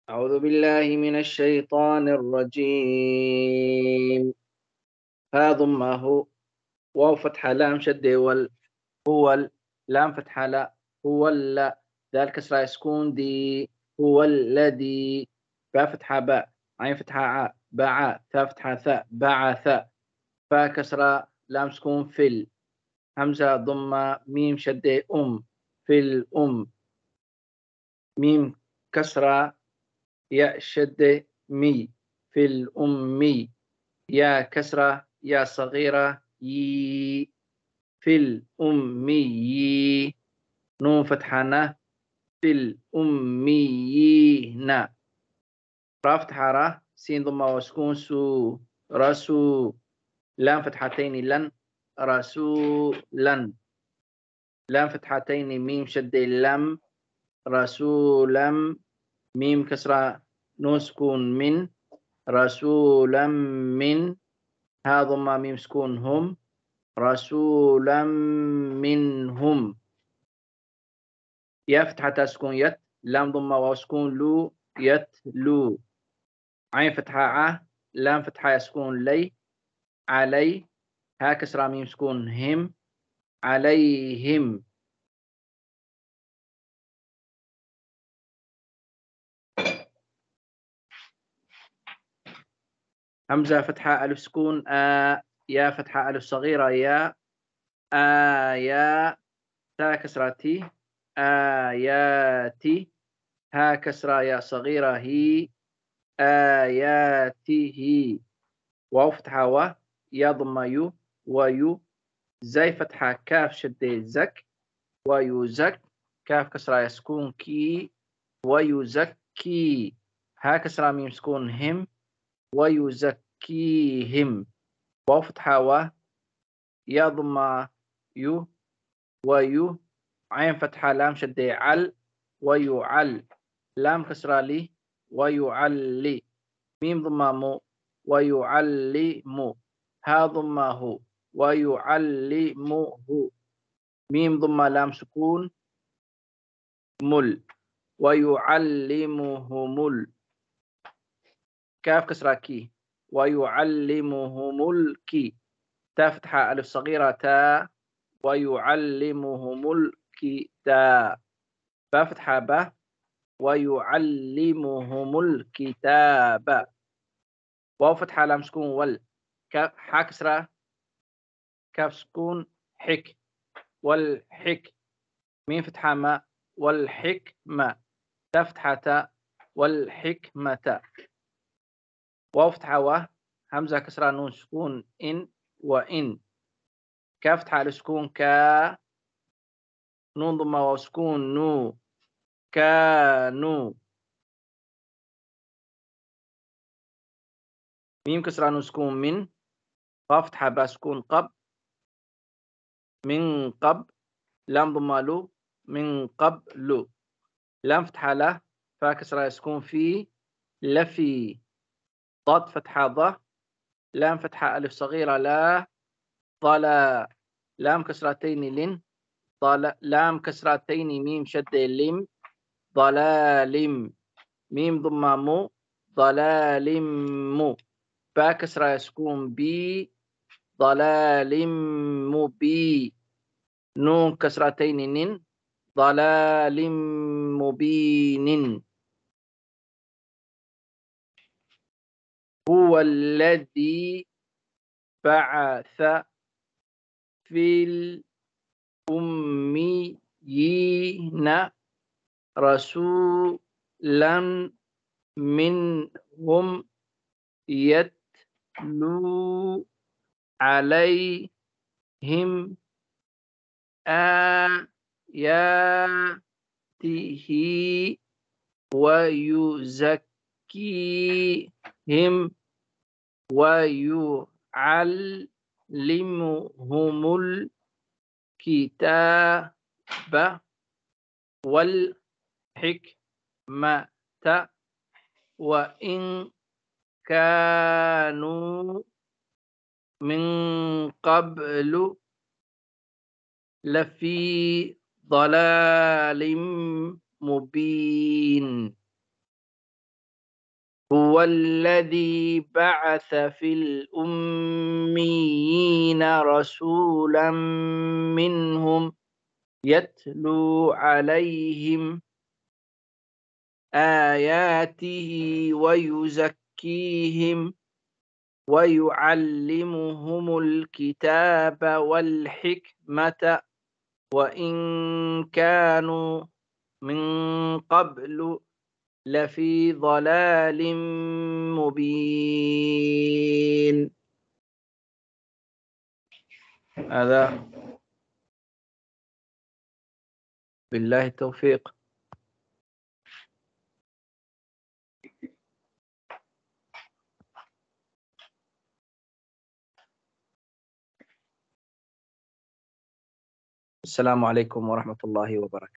أعوذ بالله من الشيطان الرجيم. ها ضمه واو فتحة لام شدة هو لام فتحة لا هو اللا دال كسرة سكون دي هو الذي باء فتحة باء عين فتحة عاء باع ثاء فتحة ثاء بعث فاء كسرة لام سكون همزة ضمة ميم شدة في الأم ميم كسرة ياء شدة مي في الأمي يا كسرة يا صغيرة في الأمي نون فتحة ن في الأميين را فتحة را سين ضمة وسكون رسو لام فتحتين لن رسولا لام فتحتين ميم شد لم رسولا ميم كسرة نون سكون من رسولا من ها ضمة ميم سكون هم رسولا منهم يا فتحة سكون يت لام ضمة واو سكون لو يتلو عين فتحة ع لام فتحة سكون لي علي ها كسرة ميم سكون هم عليهم همزة فتحة ألف سكون يا فتحة ألف صغيرة يا يا تا كسرة تي آياتي ها كسرة يا صغيرة هي آياته واو فتحة و يا ضمة يو ويو زي فتحة كاف شدة زك ويزك كاف كسرة يسكون كي ويزكي ها كسرة ميم سكون هم ويزكيهم واو فتحة و يا ضمة يو ويو عين فتحة لام شدة عل ويعل لام كسرة لي ويعلي ميم ضمة مو ويعلم ها ضمه ويعلمه ميم ضمة لام سكون مل ويعلمهم كاف كسرة كي ويعلمهم الكي تا فتحة ألف صغيرة تا ويعلمهم الكتاب با فتحة با ويعلمهم الكتاب واو فتحة لام سكون كاف حا كسرة كاف سكون حك والحك ميم فتحة ما والحكمة تا فتحة تا والحكمة واو فتحة و همزة كسرة نون سكون إن وإن كاف فتحة السكون كا نون ضمة واو سكون نو كانوا ميم كسرة نون سكون من با فتحة با سكون من قبل لام ضمة لو من قبل لام فتحة له فا كسرة سكون في لفي ضاد فتحة ضه لام فتحة ألف صغيرة لا ضلا لام كسرتين لن لام كسرتين ميم شدة لم ضلال ميم ضمة مو ضلال مو با كسرة سكون بي ضلال مبين نون كسرتين نن ضلال مبين هو الذي بعث في الأميين رسولا منهم يتلو عليهم آياته ويزكيهم ويعلمهم الكتاب والحكمة وإن كانوا من قبل لفي ضلال مبين هو الذي بعث في الأميين رسولا منهم يتلو عليهم آياته ويزكيهم ويعلمهم الكتاب والحكمة وإن كانوا من قبل لفي ضلال مبين. هذا بالله التوفيق. السلام عليكم ورحمة الله وبركاته.